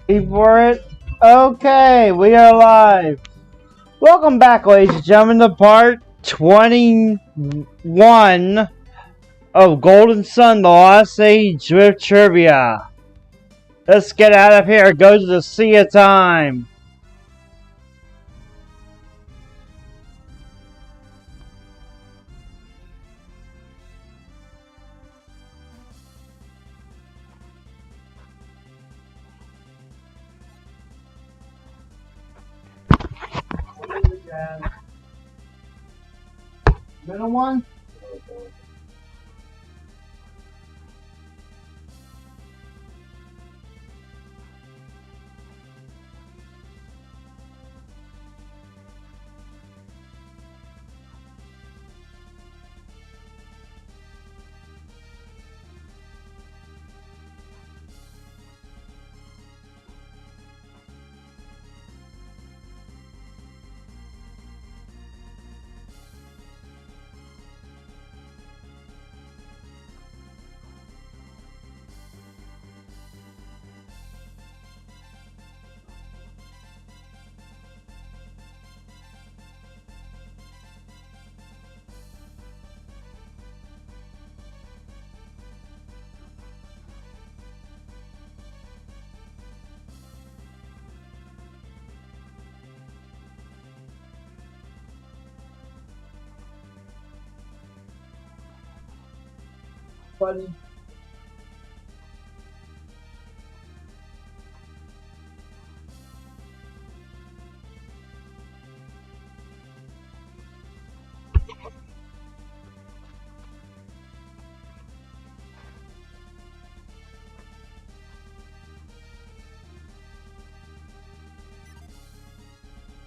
Ready for it? Okay, we are live. Welcome back, ladies and gentlemen, to part 21 of Golden Sun, the Lost Age with Trivia. Let's get out of here. Go to the Sea of Time. Middle one? Buddy.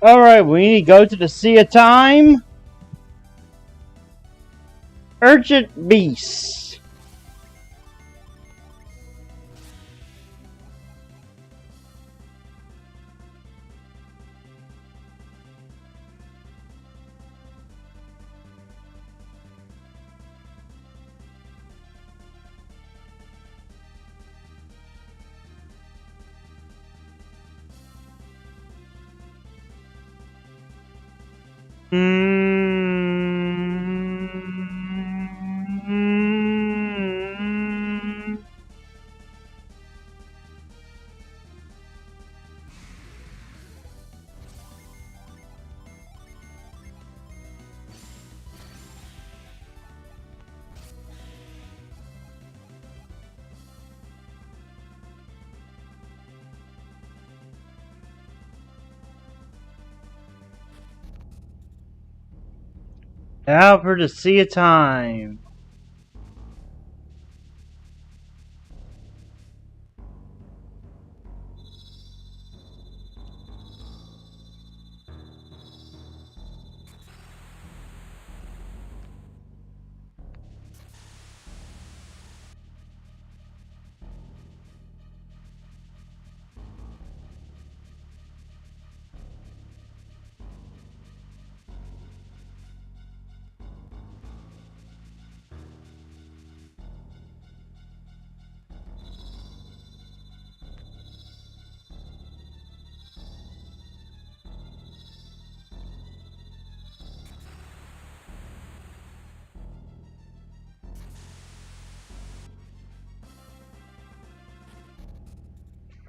Alright, we need to go to the Sea of Time. Urgent Beast. Now for the Sea of Time.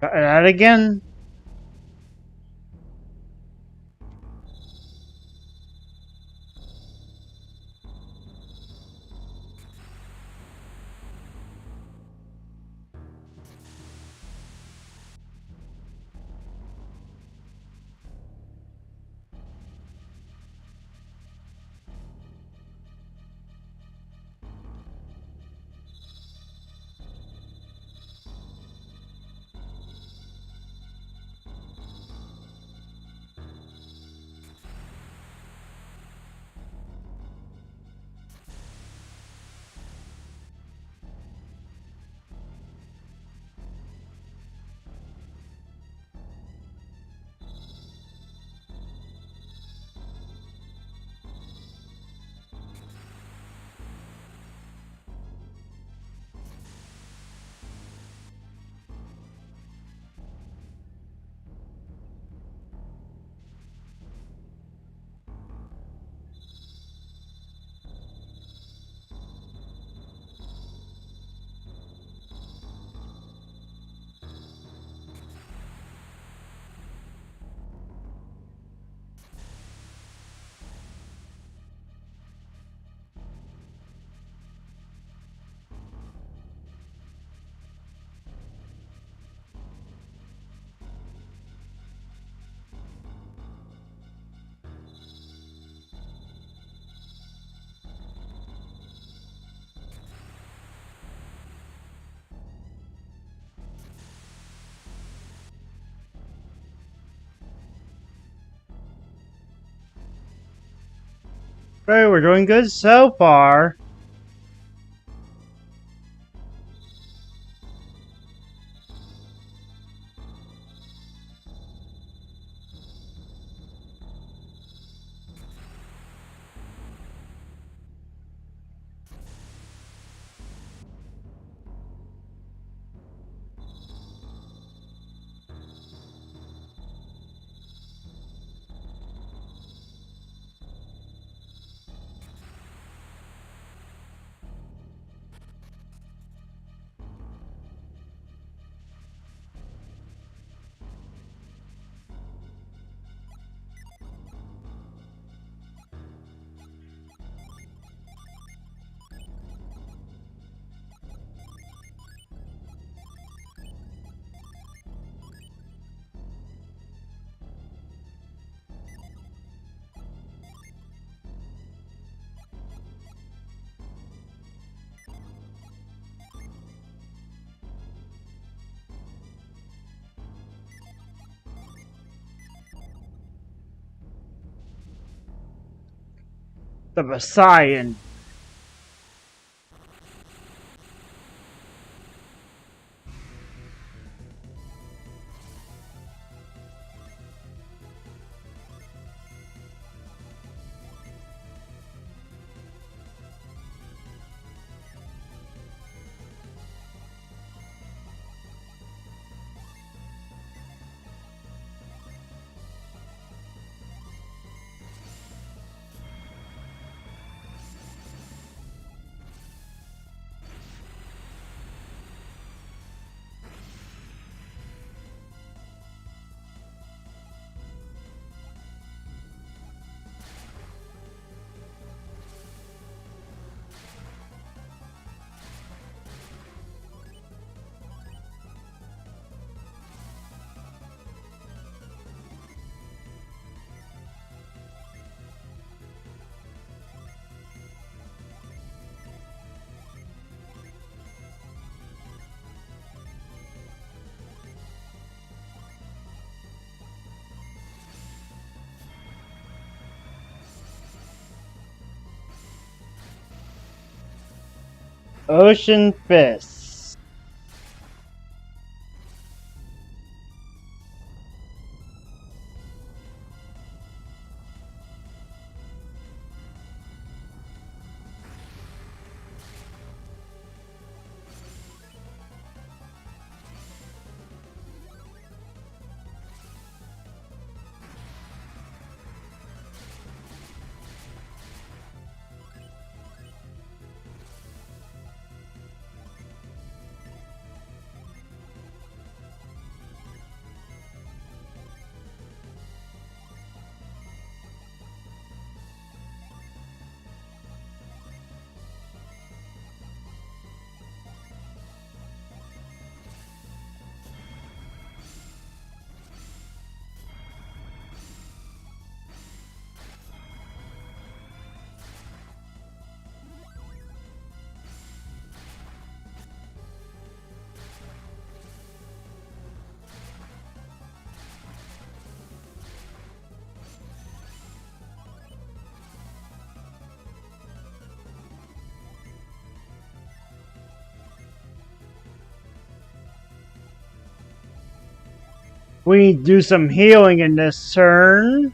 Try that again. Right, we're doing good so far. The Poseidon. Ocean Fist. We need to do some healing in this turn.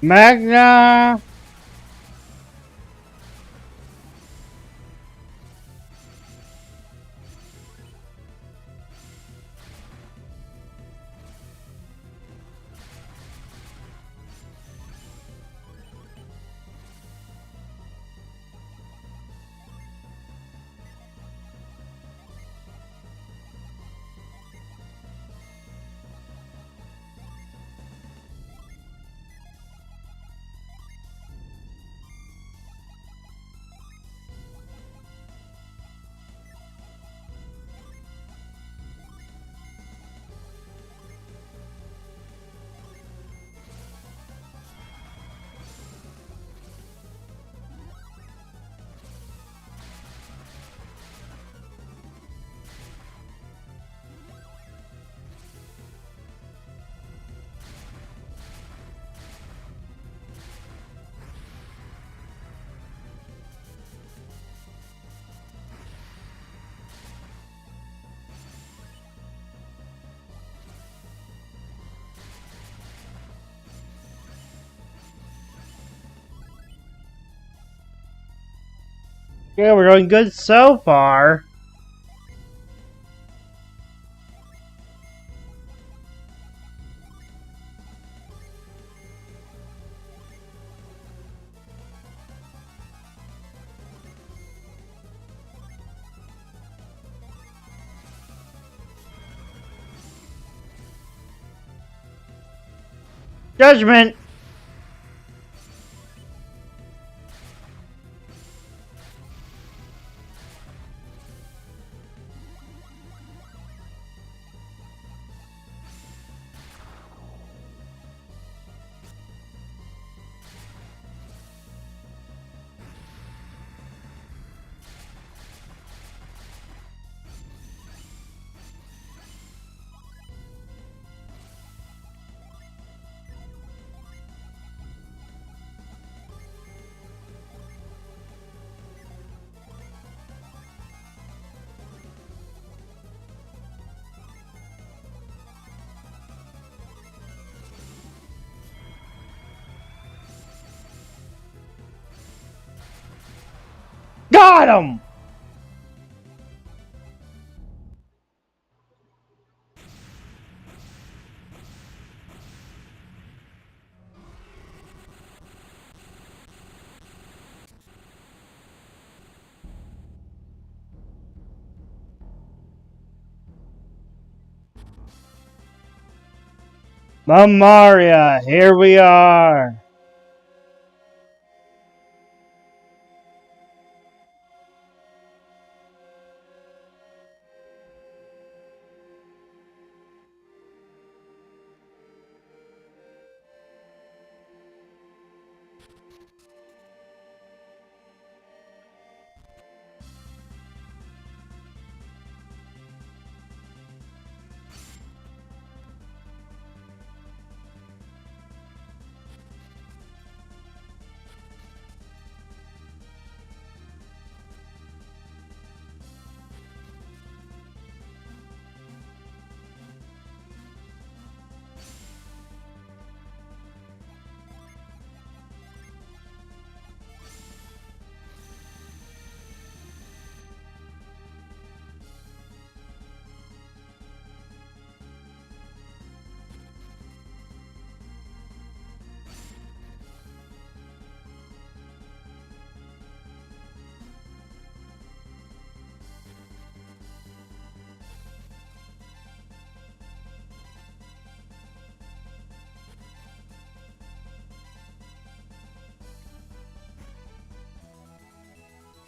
Magna! Yeah, we're going good so far. Judgment! Got him! Lemuria, here we are.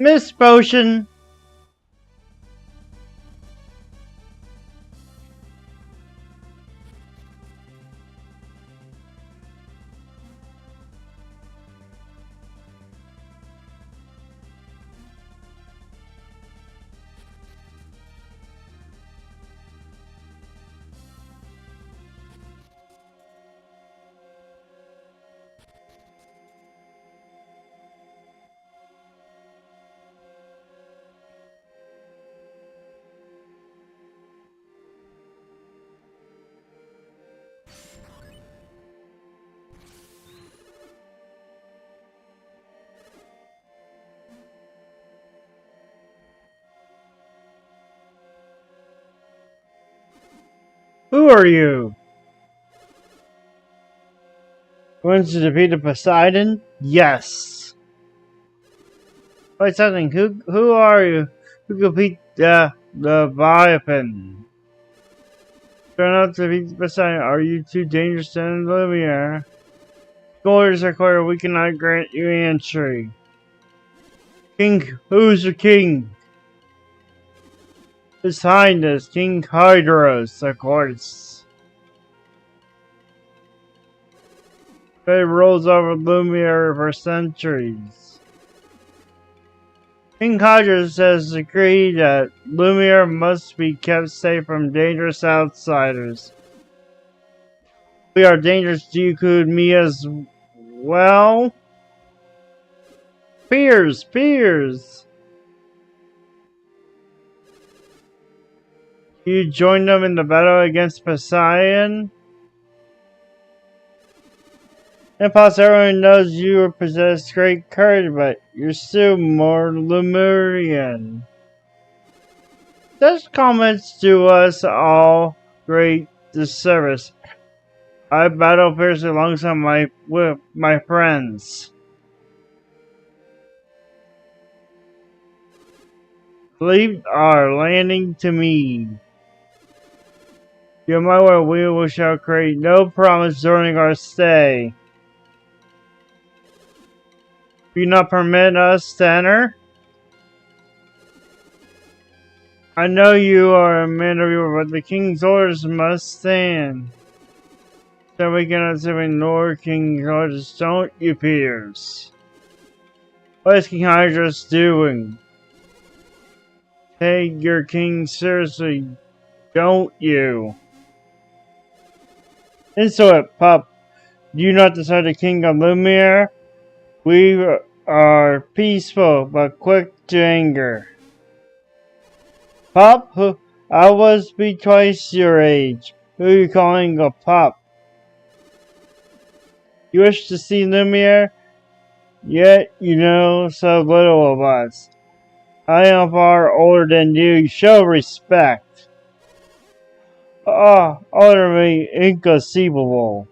Miss Potion. Who are you? Going to defeat the Poseidon? Yes. Wait something. Who are you? Who could beat the Leviathan? Turn out to beat Poseidon. Are you too dangerous to enter Lemuria? Orders are clear. We cannot grant you entry. King, who's your king? His Highness, King Hydros, of course. They rules over Lemuria for centuries. King Hydros has decreed that Lemuria must be kept safe from dangerous outsiders. We are dangerous to you, include me as well. Peers! You joined them in the battle against Poseidon? And plus, everyone knows you possess great courage, but you're still more Lemurian. Such comments do us all great disservice. I battle fiercely alongside with my friends. Leave our landing to me. You my word, we shall create no promise during our stay. Do you not permit us to enter? I know you are a man of your, but the king's orders must stand. So we cannot simply ignore King Hydros, don't you, peers? What is King Hydros doing? Take your king seriously, don't you? And so it, pup. Do you not decide the king of Lemuria? We are peaceful, but quick to anger. Pup? Who? I was be twice your age. Who are you calling a pup? You wish to see Lemuria? Yet you know so little of us. I am far older than you. Show respect. Utterly inconceivable.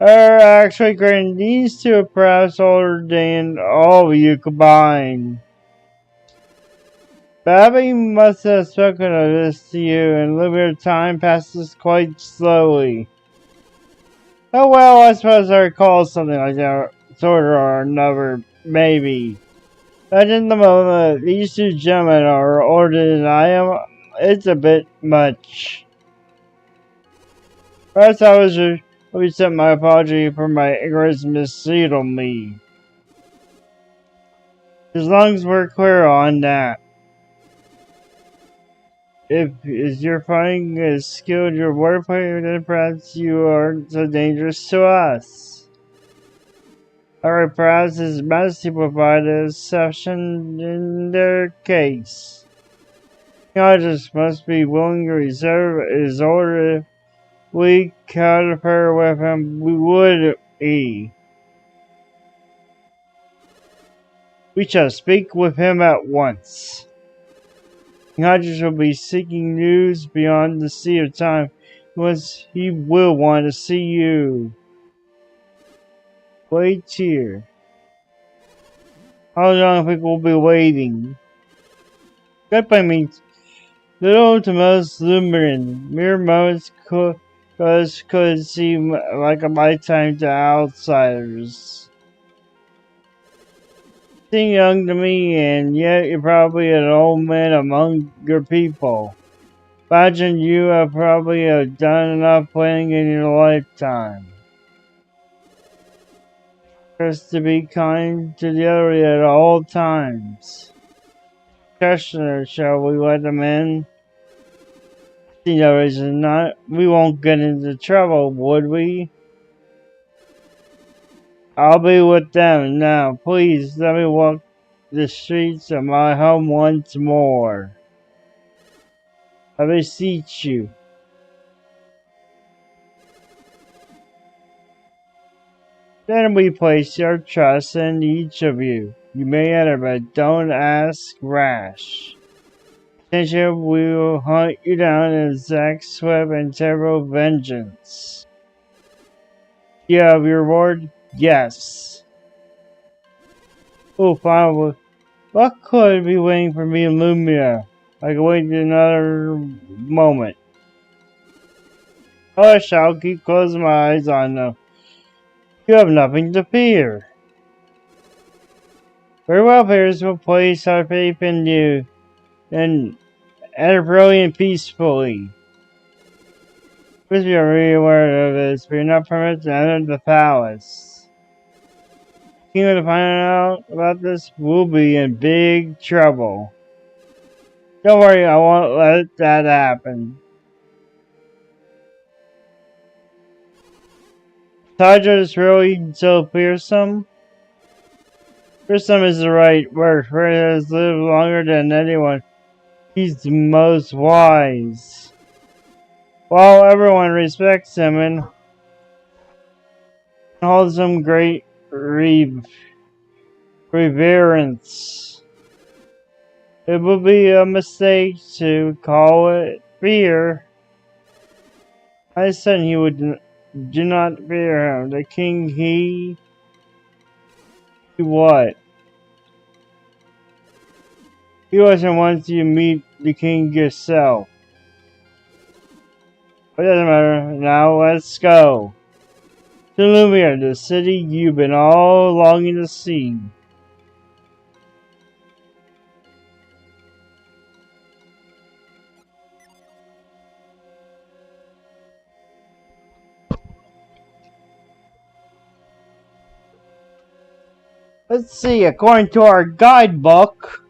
Actually, granted, these two are perhaps older than all of you combined. Babby must have spoken of this to you, and limited time passes quite slowly. Oh well, I suppose I recall something like that, sort of or another, maybe. But in the moment, these two gentlemen are older than I am. It's a bit much. Perhaps I was accept my apology for my ignorance misleaded me. As long as we're clear on that. If you're fighting is skilled your warfare, then perhaps you aren't so dangerous to us. Alright, perhaps His Majesty provided a exception in their case. God just must be willing to reserve his order. If we confer with him, we would be. We shall speak with him at once. Hodges will be seeking news beyond the sea of time. Once he will want to see you. Wait here. How long people will be waiting? Goodbye means little to most Luminan. Mere moments could seem like a lifetime to outsiders. Seem young to me, and yet you're probably an old man among your people. Imagine you have probably done enough planning in your lifetime. Just to be kind to the other at all times. Questioner, shall we let them in? See no reason not. We won't get into trouble, would we? I'll be with them now. Please let me walk the streets of my home once more. I beseech you. Then we place our trust in each of you. You may enter, but don't ask rash. Attention, we will hunt you down in exact swift and terrible vengeance. You have your reward? Yes. Oh, finally. What could be waiting for me in Lemuria? I can wait another moment. I shall keep closing my eyes on them. You have nothing to fear. Very well, Paris will place our faith in you and enter brilliant peacefully. Please be really aware of this. We are not permitted to enter the palace. King will find out about this will be in big trouble. Don't worry, I won't let that happen. Tadra is really so fearsome. Fearsome is the right word, for he has lived longer than anyone. He's the most wise. While everyone respects him and holds him great reverence, it would be a mistake to call it fear. I said he would do not fear him. The king, he what? He wasn't wants you to meet the king yourself. But it doesn't matter. Now let's go. To Lemuria, the city you've been all longing to see. Let's see, according to our guidebook,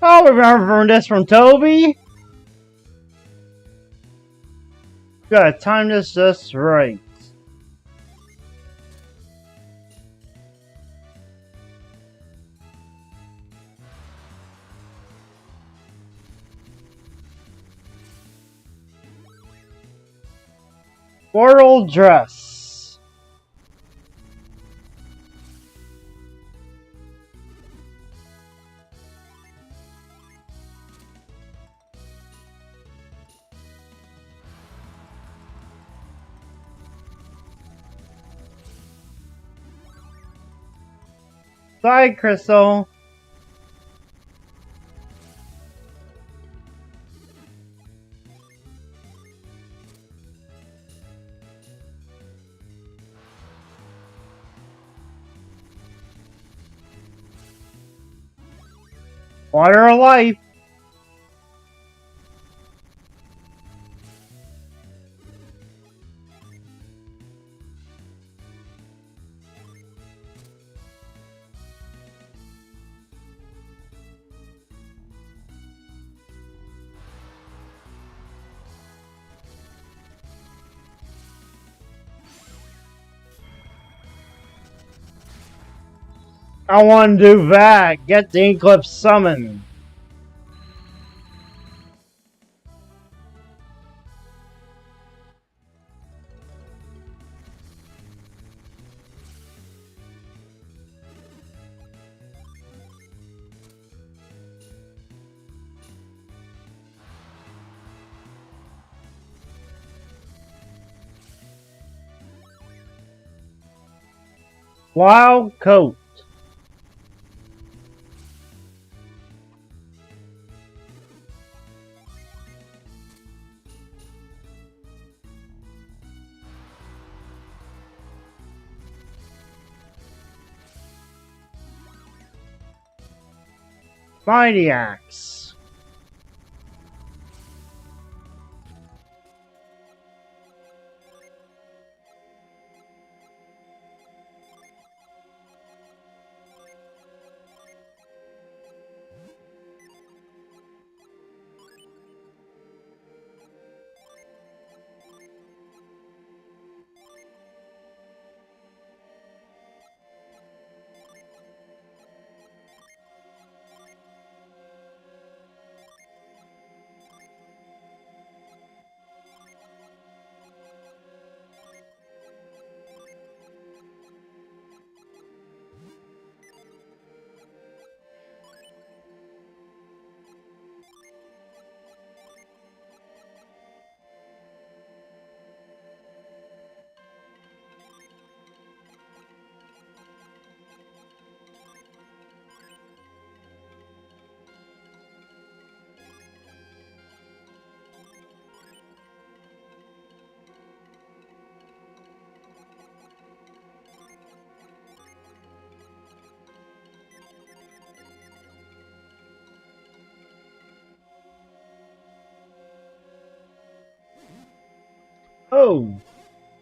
I'll remember this from Toby. Gotta time this just right. Floral dress. Side crystal. Water of life. I want to do that! Get the Eclipse summoned! Wild coat. Mighty Axe. Oh,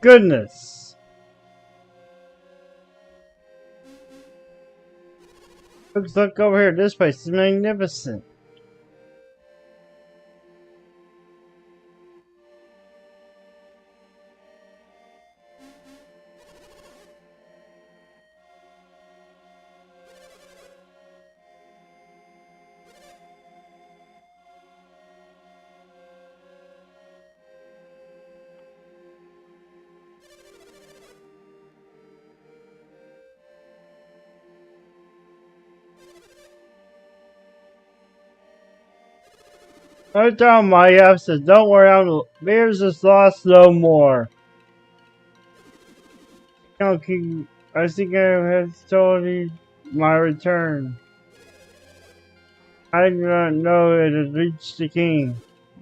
goodness. Look over here. This place is magnificent. I tell my said, don't worry, Beers is lost no more. Okay, I think I have told you my return. I do not know it has reached the king.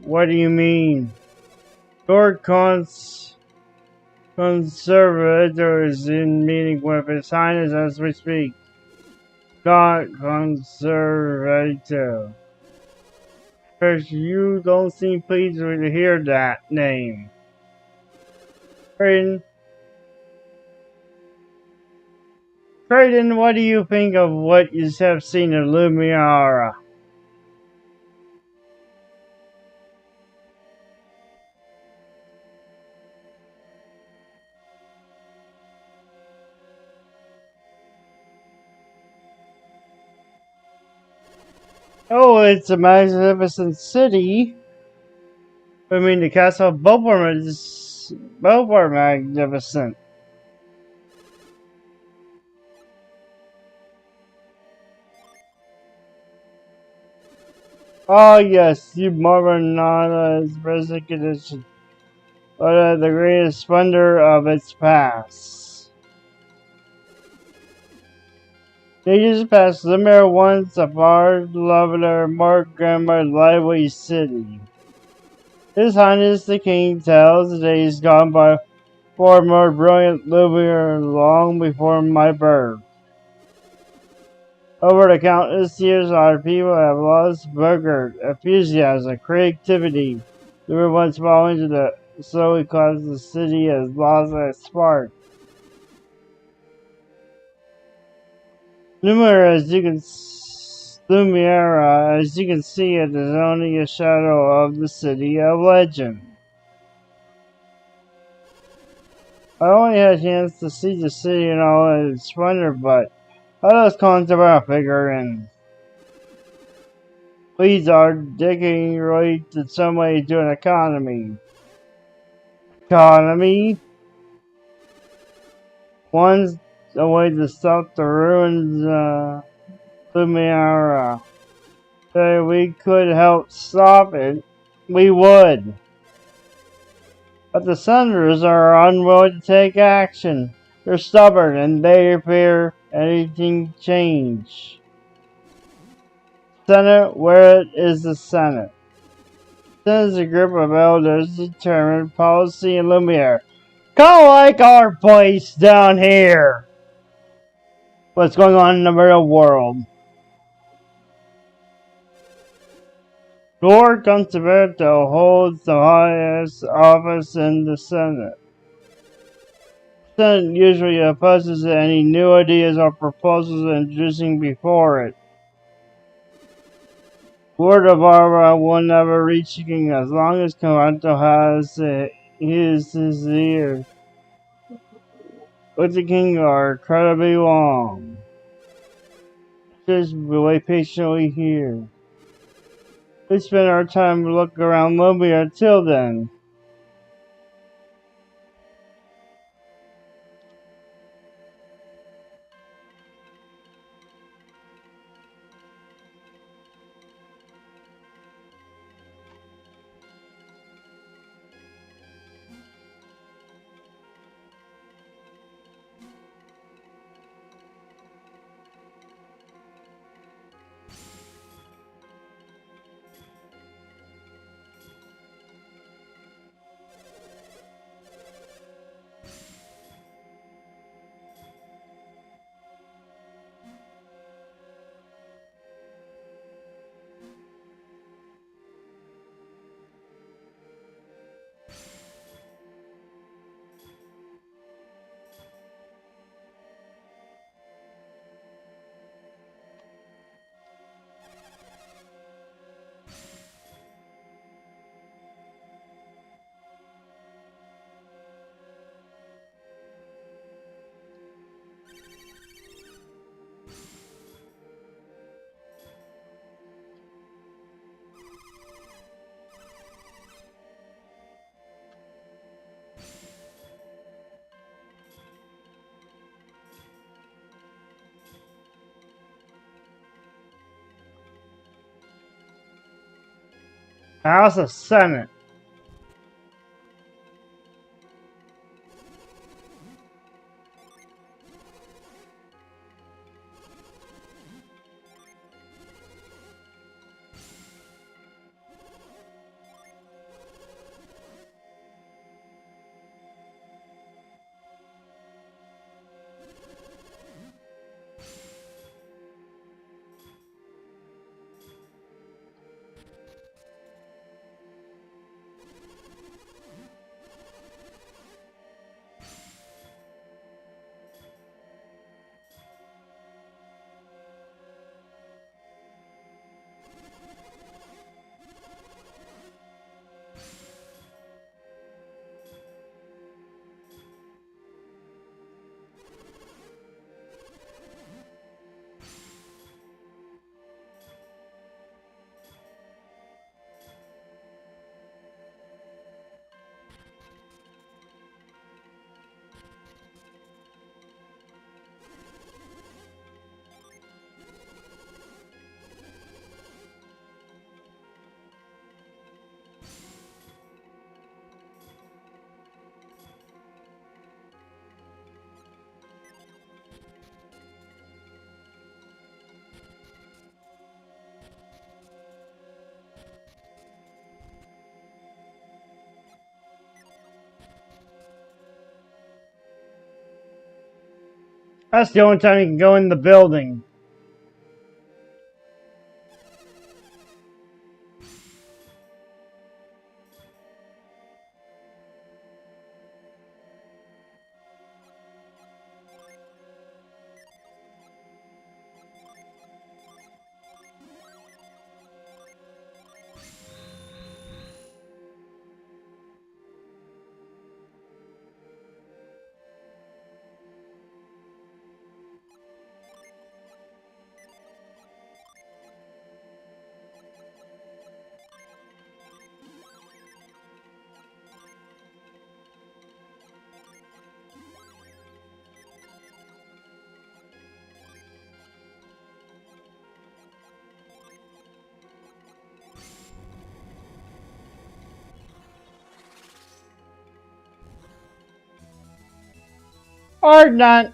What do you mean? Lord Conservator is in meeting with His Highness as we speak. God Conservator. First, you don't seem pleased to hear that name. Creighton, what do you think of what you have seen in Lemuria? Oh, it's a magnificent city. I mean, the castle of Beaufort is magnificent. Oh yes, you marvel not at its present condition, but at the greatest splendor of its past. Ages past, Lemuria once a far lovelier, more grander, lively city. His Highness the King tells the days gone by far more brilliant Lemuria long before my birth. Over the countless years, our people have lost vigor, enthusiasm, creativity. They were once falling to the slowly cause the city has lost its spark. Lemuria, as you can see, it is only a shadow of the city of legend. I only had a chance to see the city in all its splendor, but Let us consider a figure in. Weeds are digging right in some way to an economy. Economy? One's a way to stop the ruins, Lemuria. If we could help stop it, we would. But the senators are unwilling to take action. They're stubborn and they fear anything change. Senate, where is the Senate? Sends a group of elders to determine policy in Lemuria. Kind of like our place down here. What's going on in the real world? Lord Conservato holds the highest office in the Senate. The Senate usually opposes any new ideas or proposals introducing before it. Word of Barbara will never reach the king as long as Conservato has his ear. With the king are incredibly long. Just wait patiently here. We spend our time looking around Lemuria until then. How's the Senate? That's the only time you can go in the building. Or not.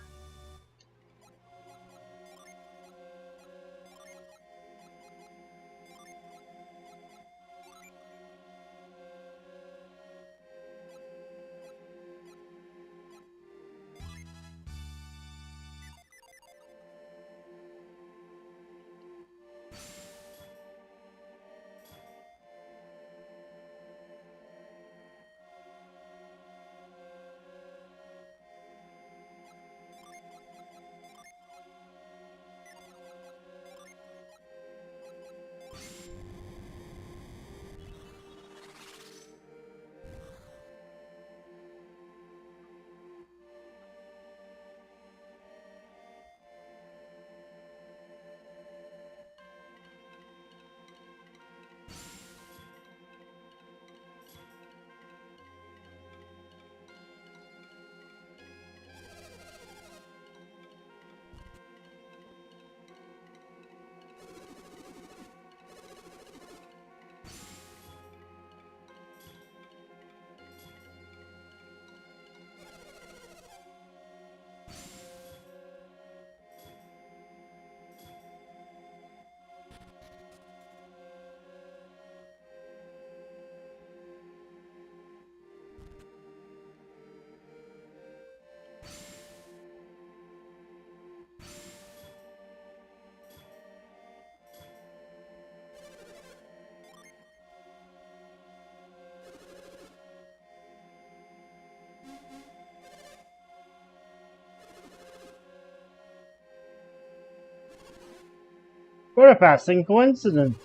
What a passing coincidence.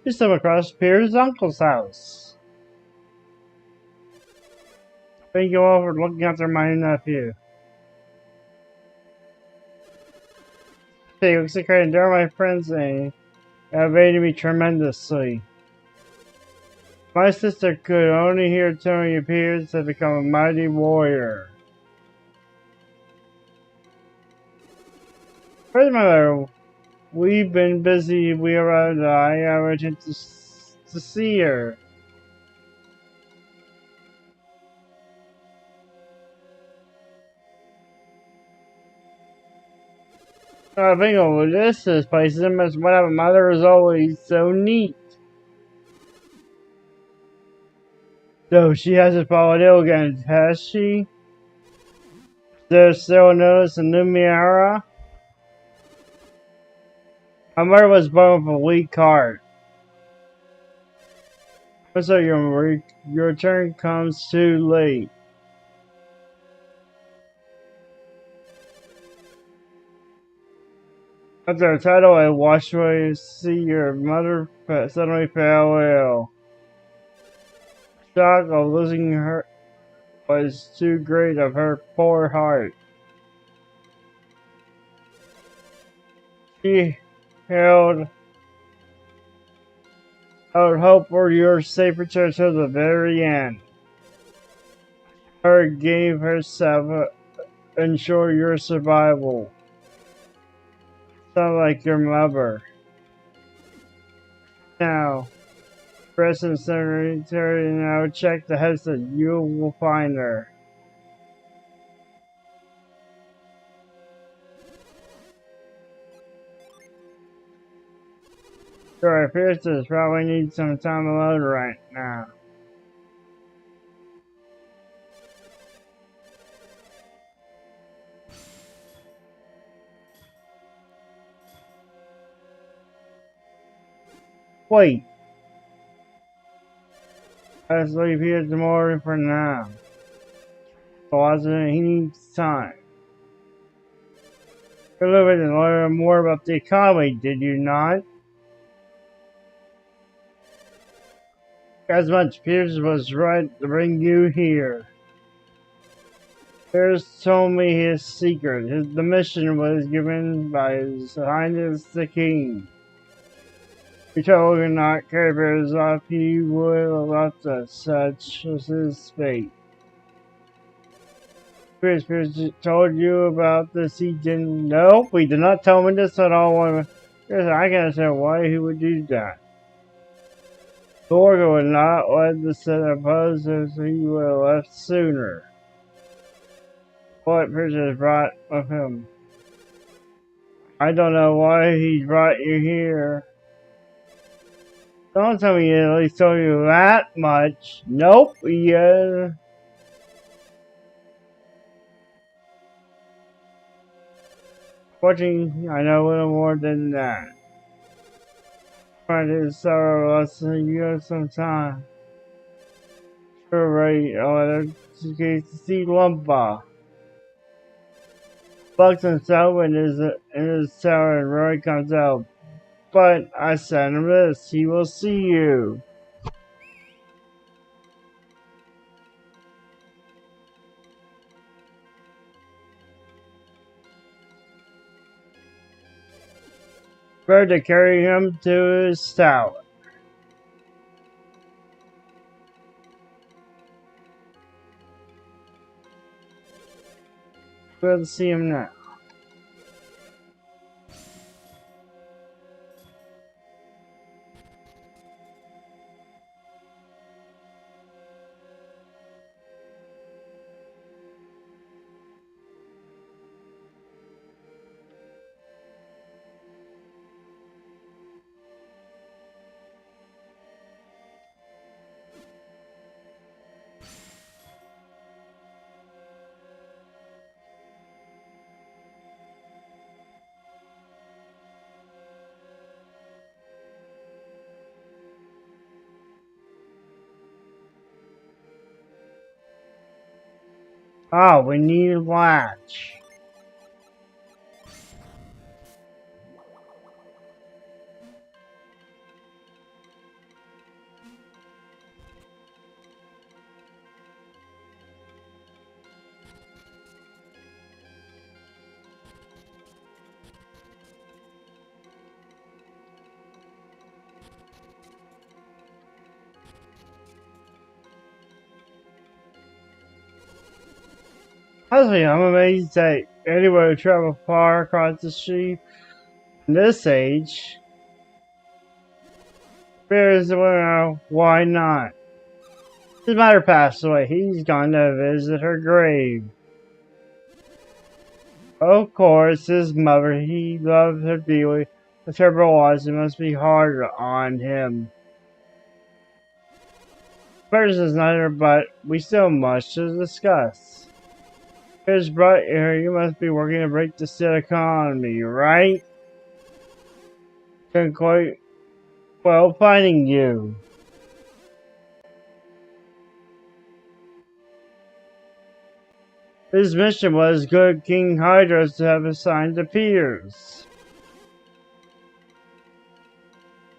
You stumbled across Pierre's uncle's house. Thank you all for looking after my nephew. Felix, I can endure my friends and elevated me tremendously. My sister could only hear Tony appears to become a mighty warrior. Furthermore, we've been busy. We arrived. I went to see her. I think over this place must what have a mother is always so neat. Though she hasn't fallen ill again, has she? There's still notice in Lemuria? My mother was born with a weak heart. So your turn comes too late. After a title I watched away see your mother suddenly fell ill. The shock of losing her was too great of her poor heart. She held out hope for your safe return to the very end. Her gave herself ensure your survival. Sound like your mother. Now, President Secretary, now check the headset. You will find her. Sure, Pearson probably needs some time alone right now. Wait. Let's leave here tomorrow for now. He needs time. You live and learn more about the economy, did you not? As much Pierce was right to bring you here. Pierce told me his secret. The mission was given by His Highness the King. He told him not care Pierce off, he would have left us. Such was his fate. Pierce told you about this. He didn't. No, he did not tell me this at all. I can understand why he would do that. Gorga would not let the set oppose us. He would have left sooner. what Bridges brought with him. I don't know why he brought you here. Don't tell me he at least told you that much. Nope, yeah. Fortunately, I know a little more than that. Trying to sorrow lesson you have some time. Sure, right. Oh, there's to see Lumpa. Bucks himself in his tower and Roy comes out. But I sent him this. He will see you. Prepared to carry him to his tower. We'll see him now. Oh, we need a latch. Honestly, I'm amazed that anyone would travel far across the sea in this age. Bears, well, why not? His mother passed away. He's gone to visit her grave. Of course, his mother, he loved her dearly. The terrible loss, it must be hard on him. Bears is not here, but we still have much to discuss. It's bright here, you must be working to break the state economy, right? Been quite well finding you. His mission was good King Hydros to have assigned to Peters.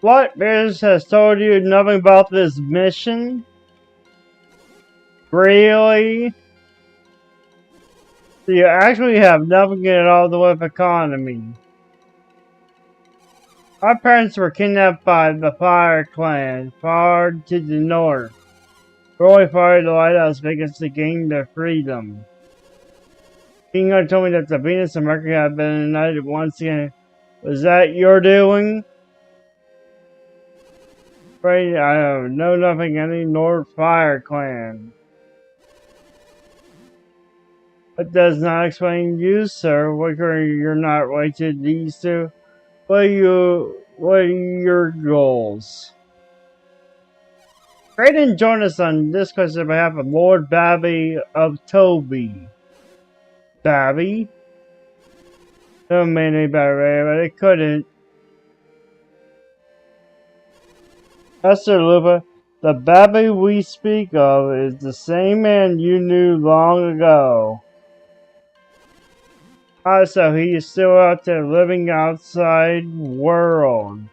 What? Peters has told you nothing about this mission? Really? So you actually have nothing at all to do with economy. Our parents were kidnapped by the Fire Clan, far to the north. Roy fired the lighthouse because to gain their freedom. King Hydros told me that the Venus and Mercury had been united once again. Was that your doing? Afraid I know nothing any North Fire Clan. That does not explain you, sir. What are you're not related to these two? What are your goals? Brayden joined us on this question on behalf of Lord Babby of Toby. Babby? Don't mean any better, but it couldn't. Esther Lupa, the Babby we speak of is the same man you knew long ago. So he is still out there living outside world.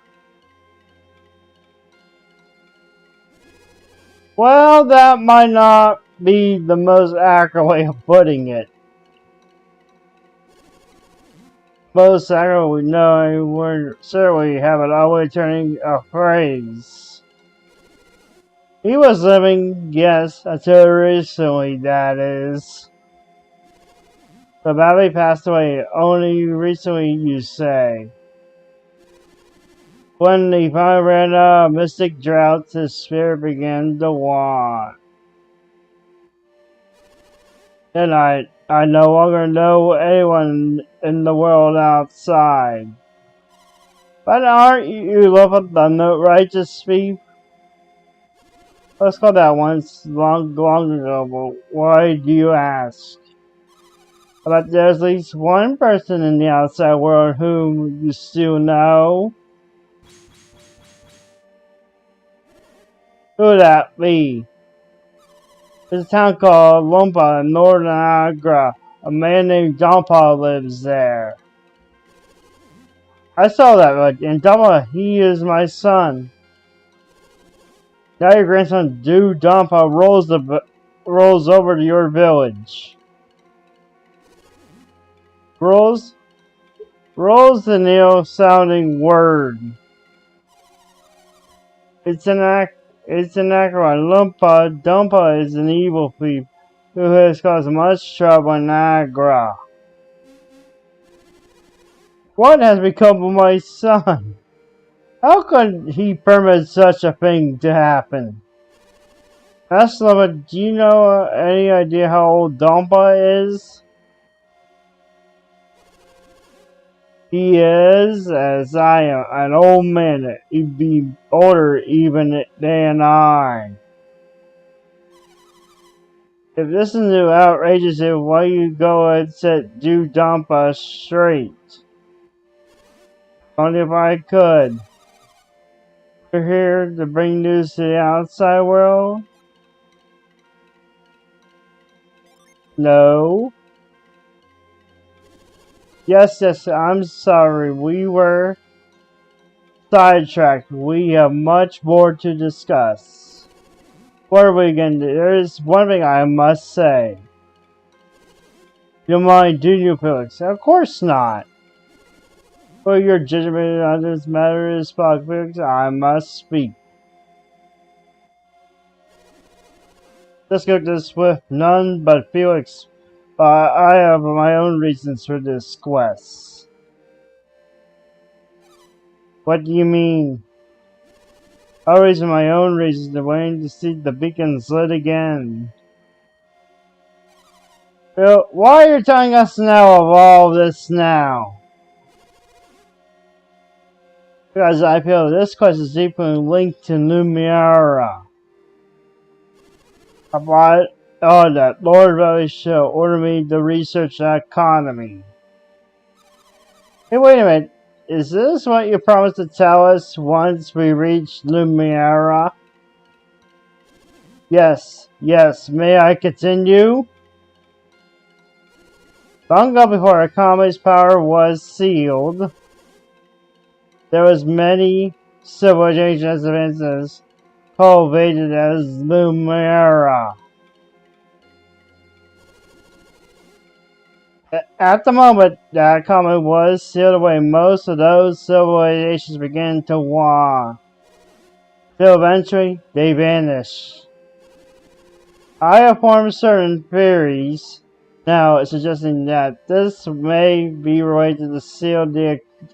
Well, that might not be the most accurate way of putting it. Most accurate we know would certainly have it always turning a phrase. He was living, yes, until recently, that is. The Babby passed away only recently, you say. When he finally ran out of mystic droughts, his spirit began to want. Good night. I no longer know anyone in the world outside. But aren't you love of the righteous thief? Let's call that once long ago, but why do you ask? But there's at least one person in the outside world whom you still know. Who would that be? There's a town called Lumpa in northern Agra. A man named Dampa lives there. I saw that, and Dampa, he is my son. Now your grandson, Dampa, rolls over to your village. Rolls the neo-sounding word. It's an acronym. Dumpa is an evil thief who has caused much trouble in Agra. What has become of my son? How could he permit such a thing to happen? Aslava, do you know any idea how old Dumpa is? He is, as I am, an old man. He'd be older even than I. If this is outrageous, why you go and set Dampa straight? Only if I could. You're here to bring news to the outside world? No. Yes, I'm sorry. We were sidetracked. We have much more to discuss. What are we going to do? There is one thing I must say. You mind, do you, Felix? Of course not. For your judgment on this matter is Felix, I must speak. Let's go to this with none but Felix. I have my own reasons for this quest. What do you mean? I'll reason my own reasons to waiting to see the beacons lit again. Phil, why are you telling us now of all this now? Because I feel this quest is deeply linked to Lemuria. About all that Lord Valley shall order me to research the economy. Hey, wait a minute. Is this what you promised to tell us once we reach Lemuria? Yes. May I continue? Long ago before economy's power was sealed, there was many civilizations of instances cultivated as Lemuria. At the moment that economy was sealed away, most of those civilizations began to wane. Till eventually, they vanished. I have formed certain theories now suggesting that this may be related to the sealed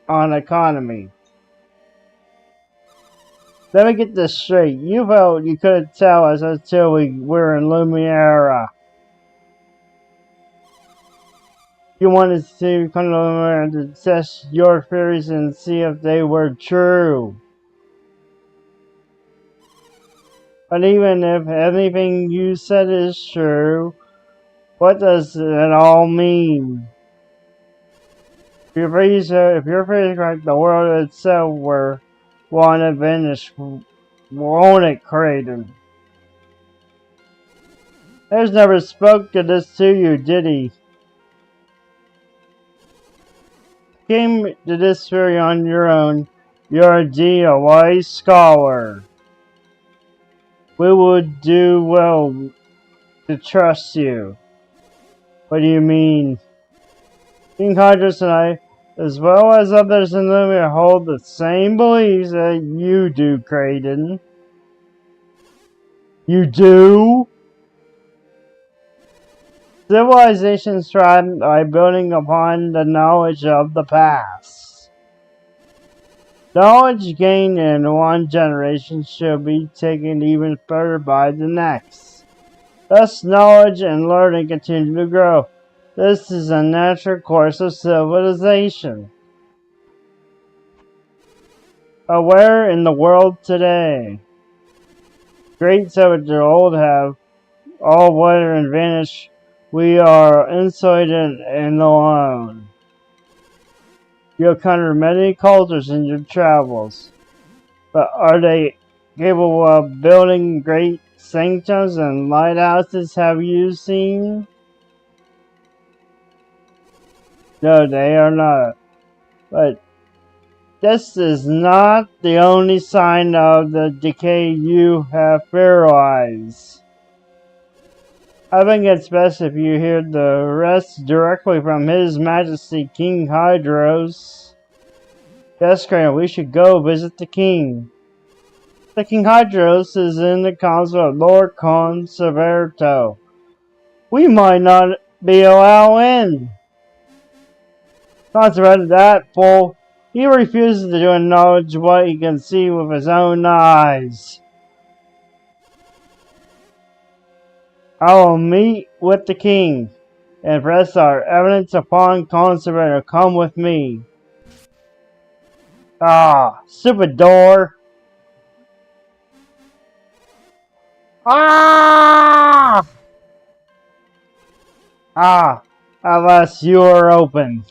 on economy. Let me get this straight. You felt you couldn't tell us until we were in Lemuria. You wanted to come to Lemuria to test your theories and see if they were true. But even if anything you said is true, what does it all mean? If your theories are correct, the world itself were one to vanish, won't it, Creighton? There's never spoke to this to you, did he? Came to this theory on your own. You're indeed a wise scholar. We would do well to trust you. What do you mean? King Hydrus and I, as well as others in Lemuria, hold the same beliefs that you do, Creighton. You do? Civilizations thrive by building upon the knowledge of the past. Knowledge gained in one generation should be taken even further by the next. Thus, knowledge and learning continue to grow. This is a natural course of civilization. Aware in the world today. Great savages old have all weathered and vanished. We are insulated and alone. You encounter many cultures in your travels, but are they capable of building great sanctums and lighthouses have you seen? No, they are not. But this is not the only sign of the decay you have realized. I think it's best if you hear the rest directly from His Majesty King Hydros. Yes, Colonel, we should go visit the king. The King Hydros is in the council of Lord Conservato. We might not be allowed in. Conservato, that fool, he refuses to acknowledge what he can see with his own eyes. I will meet with the king and press our evidence upon Conservator. Come with me. Ah, stupid door. Ah! Ah, at last you are open.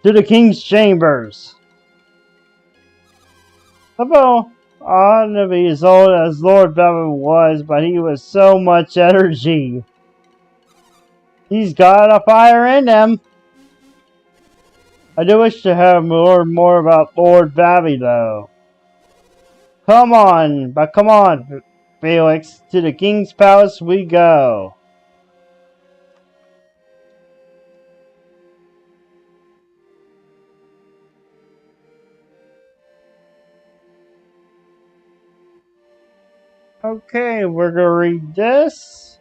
To the king's chambers. Although ought to be as old as Lord Bevan was, but he was so much energy. He's got a fire in him. I do wish to have learned more about Lord Babby, though. Come on, Felix. To the king's palace we go. Okay, we're gonna read this.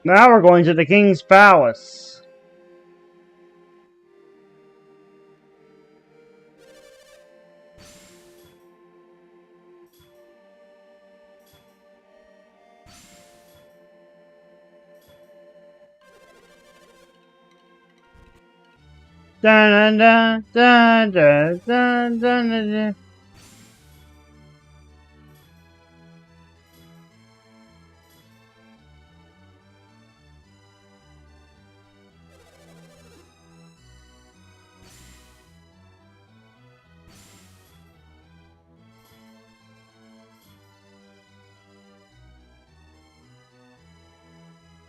Now we're going to the king's palace. Dun dun dun dun dun dun dun dun.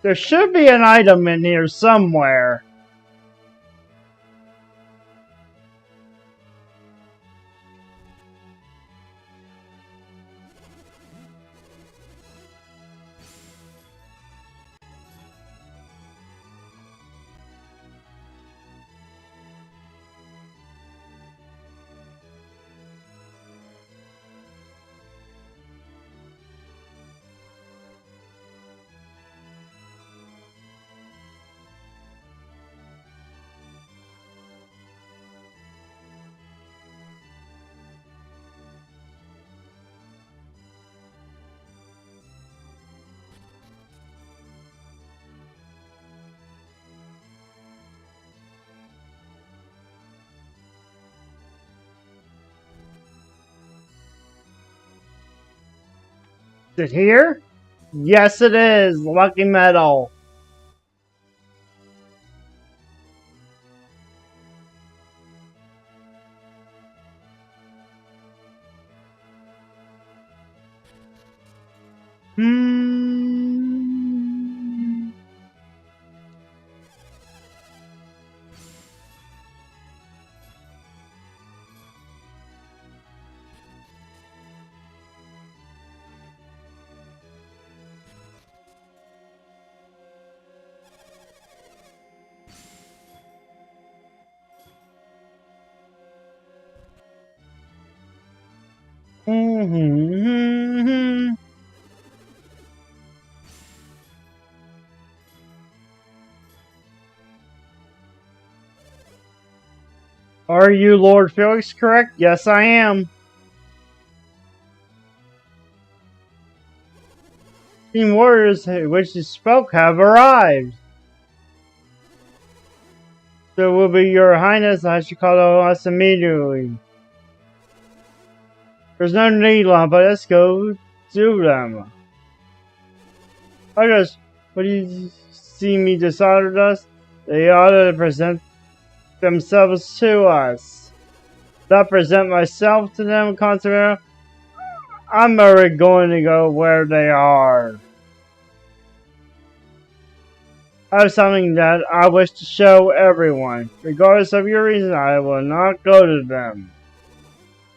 There should be an item in here somewhere. Is it here? Yes, it is. Lucky metal. Hmm. Mm-hmm. Are you Lord Felix correct? Yes, I am. Team warriors which you spoke have arrived. So will be your highness, I should call us immediately. There's no need, Lampa, let's go do them. I just, what do you see me dishonored us? They ought to present themselves to us. Not present myself to them, Consuelo. I'm already going to go where they are. I have something that I wish to show everyone. Regardless of your reason, I will not go to them.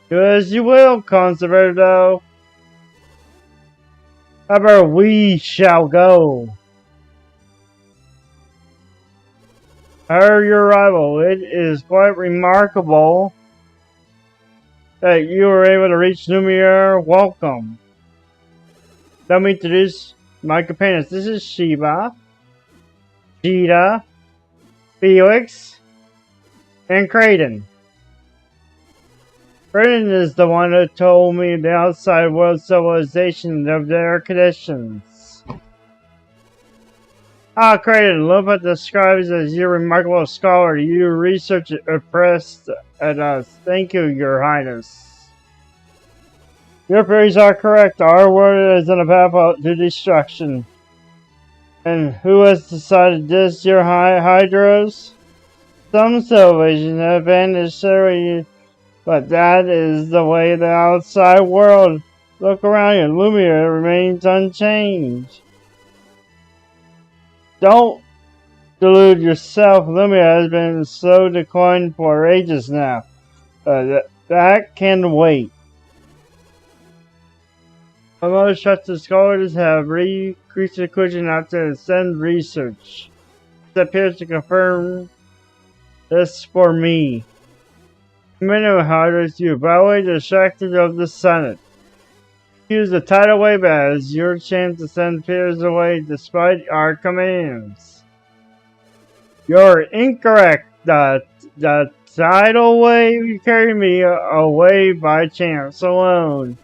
Do as you will, Conservato. However, we shall go. Heard your arrival. It is quite remarkable that you were able to reach Lemuria. Welcome. Let me introduce my companions. This is Sheba, Cheetah, Felix, and Creighton. Creighton is the one who told me the outside world civilization of their conditions. Ah, Creighton, Lupa describes as your remarkable scholar. You research impressed at us. Thank you, your highness. Your theories are correct. Our world is on a path to destruction. And who has decided this, your hydros? Some civilizations have vanished, but that is the way of the outside world. Look around you, Lemuria remains unchanged. Don't delude yourself. Lemuria has been slow decline for ages now. That can wait. My most trusted scholars have increased the question after extended research. This appears to confirm this for me. Many hardest you, probably distracted of the Senate. Use the tidal wave as your chance to send fears away despite our commands. You're incorrect. The tidal wave carried me away by chance alone.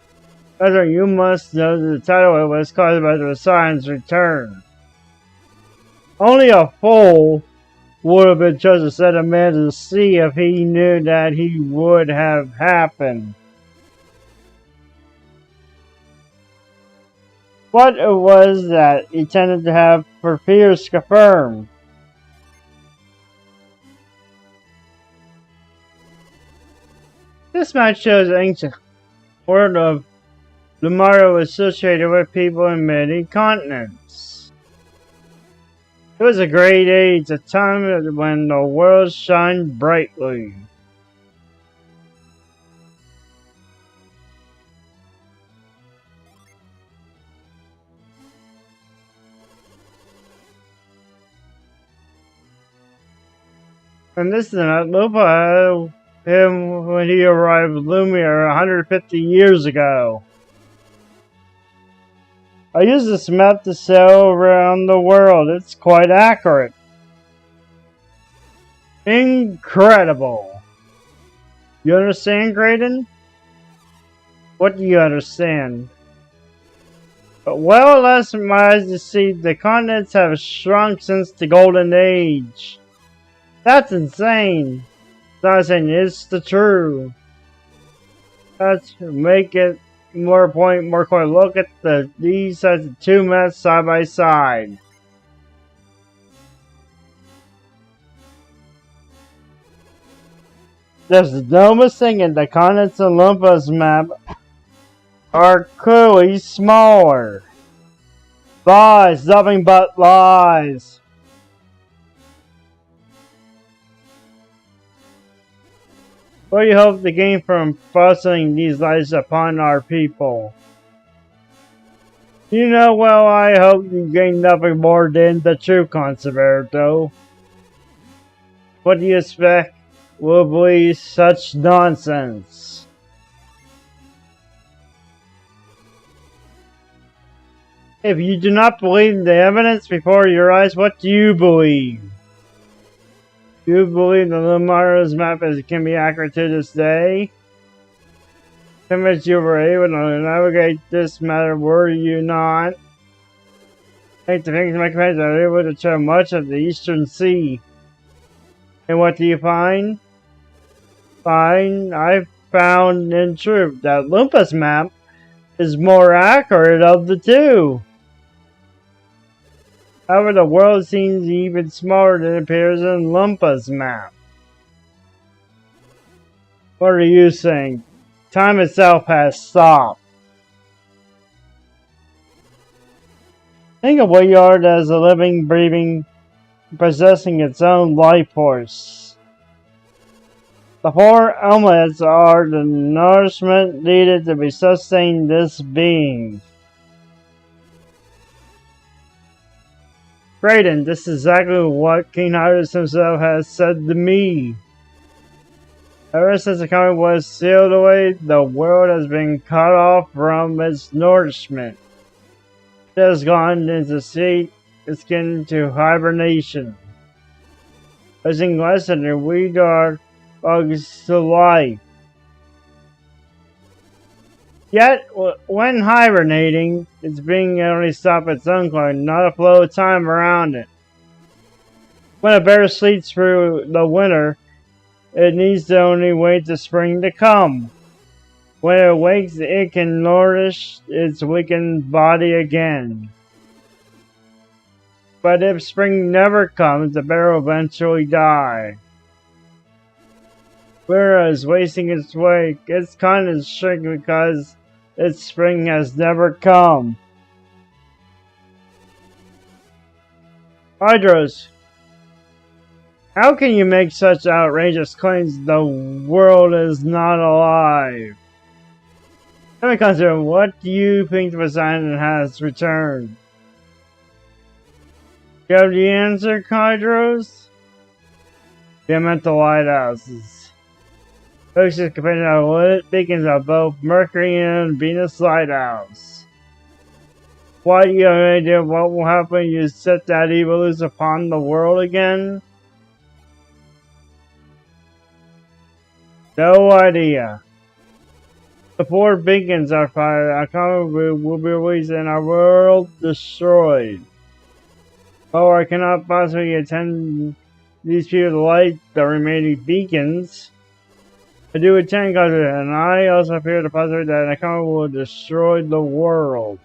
Rather, you must know that the tidal wave was caused by the Poseidon's return. Only a fool would have been chosen to set a man to the sea if he knew that he would have happened. What it was that he tended to have for fears confirmed. This map shows the ancient world of Lemuria was associated with people in many continents. It was a great age, a time when the world shined brightly. And this is not Lupa him when he arrived in Lemuria 150 years ago. I use this map to sail around the world. It's quite accurate. Incredible. You understand, Graydon? What do you understand? Well, last my eyes to see, the continents have shrunk since the Golden Age. That's insane. It's not insane, it's the truth. Let's make it more clear. Look at these sides of two maps side by side. There's no mistake, the continents of Olympus map are clearly smaller. Lies, nothing but lies. What do you hope to gain from forcing these lies upon our people? You know, well, I hope you gain nothing more than the true Conservato. What do you expect will believe such nonsense? If you do not believe the evidence before your eyes, what do you believe? Do you believe the Lemuria's map can be accurate to this day? Convinced you were able to navigate this matter, were you not? Thanks to my companions, I was able to show much of the Eastern Sea. And what do you find? I found in truth that Lumpa's map is more accurate of the two. However, the world seems even smaller than it appears in Lumpa's map. What are you saying? Time itself has stopped. Think of what you are as a living, breathing, possessing its own life force. The four elements are the nourishment needed to sustain this being. Brayden, this is exactly what King Hydrus himself has said to me. Ever since the comet was sealed away, the world has been cut off from its nourishment. It has gone into state akin to hibernation, losing less than a weed or bugs to life. Yet, when hibernating, its being only stop its own climb, not a flow of time around it. When a bear sleeps through the winter, it needs to only wait the spring to come. When it wakes, it can nourish its weakened body again. But if spring never comes, the bear will eventually die. Whereas wasting its wake, its kind is shrink because its spring has never come. Hydros, how can you make such outrageous claims? The world is not alive. Let me consider, what do you think the Poseidon has returned? You have the answer, Hydros? The mental lighthouses. Ocean's companion are lit beacons of both Mercury and Venus lighthouse. Why do you have any idea what will happen when you set that evil loose upon the world again? No idea. The four beacons are fired, our comet will be released and our world destroyed. Oh, I cannot possibly attend these people to light the remaining beacons. I do attend God, and I also fear the possibility that a comet will destroy the world.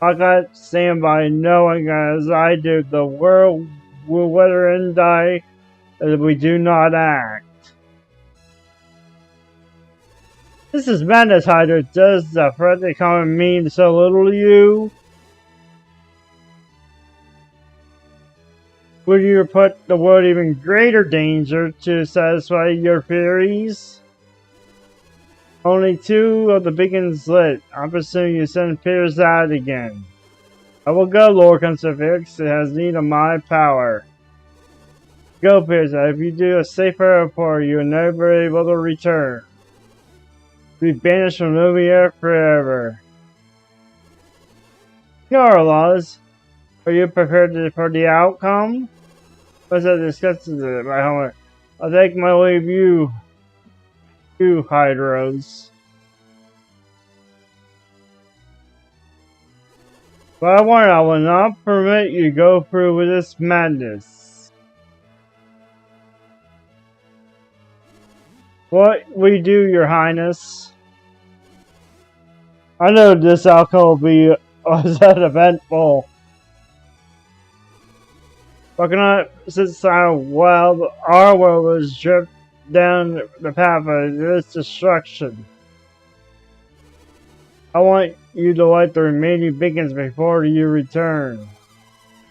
I got stand by knowing as I do the world will wither and die if we do not act. This is madness, Hydra. Does the threat that comet mean so little to you? Would you put the world in even greater danger to satisfy your theories? Only 2 of the beacons lit. I presume you send Piers out again. I will go, Lord Crucifix. It has need of my power. Go, Piers. If you do a safer report, you will never be able to return. Be banished from Lemuria forever. Laws, are you prepared for the outcome? What's that disgusting, my homework? I'll take my leave, you Hydros. But I will not permit you to go through with this madness. What we do, Your Highness? I know this outcome will be eventful. But cannot sit silent while our world was drift down the path of this destruction. I want you to light the remaining beacons before you return.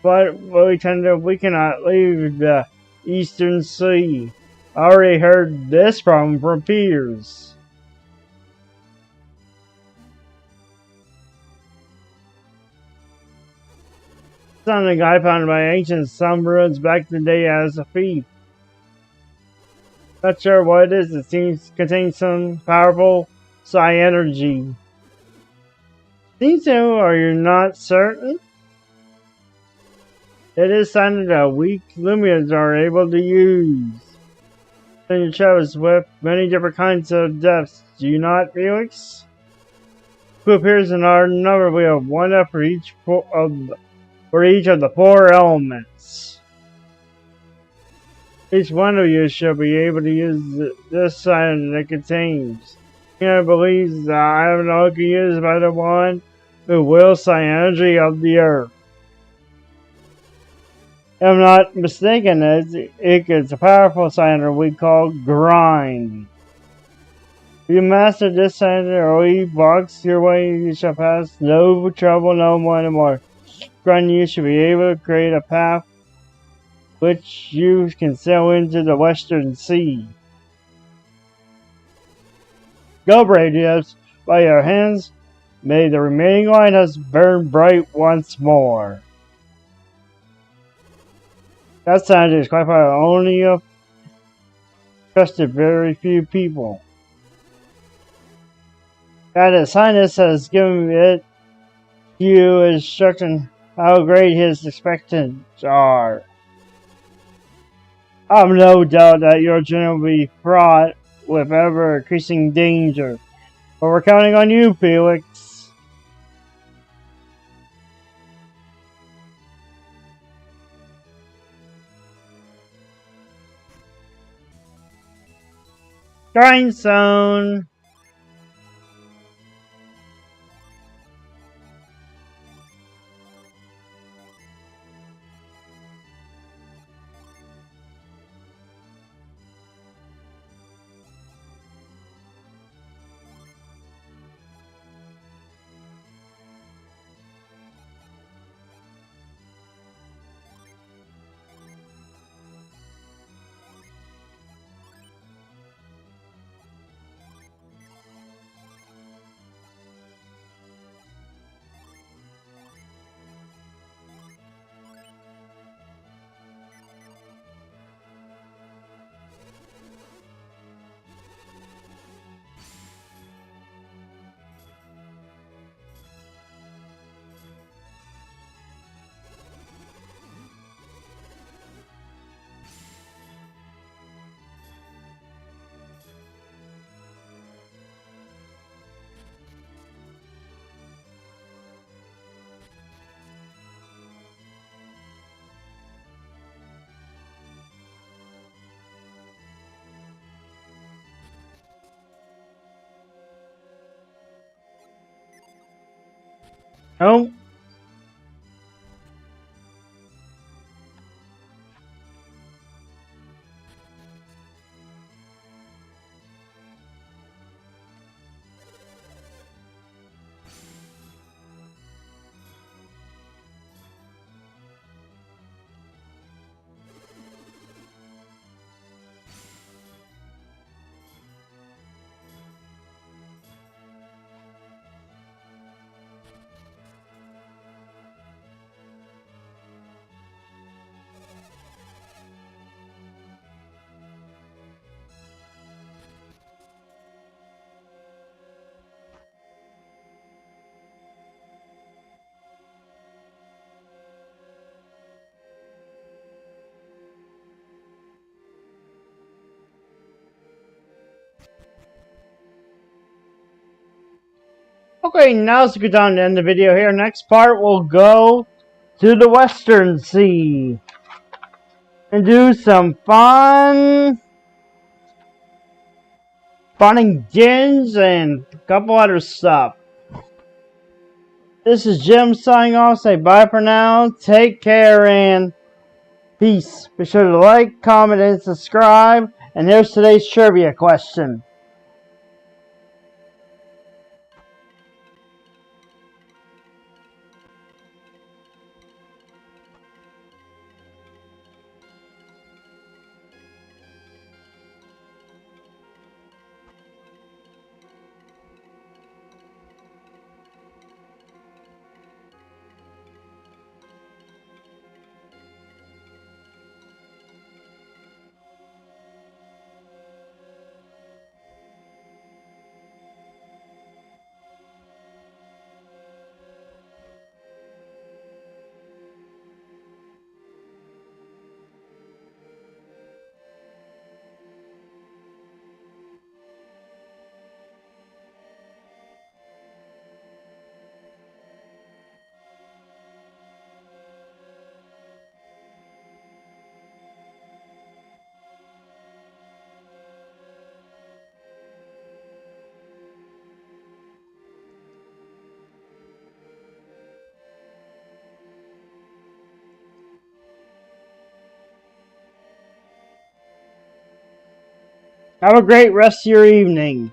But we cannot leave the Eastern Sea. I already heard this from Piers. Something I found by ancient some ruins back in the day as a thief. Not sure what it is. It seems to contain some powerful psi energy. Seems so, are you not certain? It is something that weak Lumians are able to use. And you chose with many different kinds of deaths, do you not, Felix? Who appears in our number? We have one up for each of the four elements. Each one of you shall be able to use this sign that it contains. I believes that I have no can use by the one who wills the energy of the earth. If I'm not mistaken, it's a powerful signer we call grind. If you master this signer or you box your way, you shall pass no trouble no more anymore. Grind, you should be able to create a path which you can sail into the Western Sea. Go, brave deaths, by your hands, may the remaining lighthouse burn bright once more. That sign is quite by only trusted very few people. God, His Highness has given it to you instruction how great His expectations are. I have no doubt that your journey will be fraught with ever increasing danger, but we're counting on you, Felix. Grindstone. Oh, okay, now let's go down to end the video here. Next part, we'll go to the Western Sea and do some finding gins and a couple other stuff. This is Jim signing off. Say bye for now. Take care and peace. Be sure to like, comment, and subscribe. And here's today's trivia question. Have a great rest of your evening.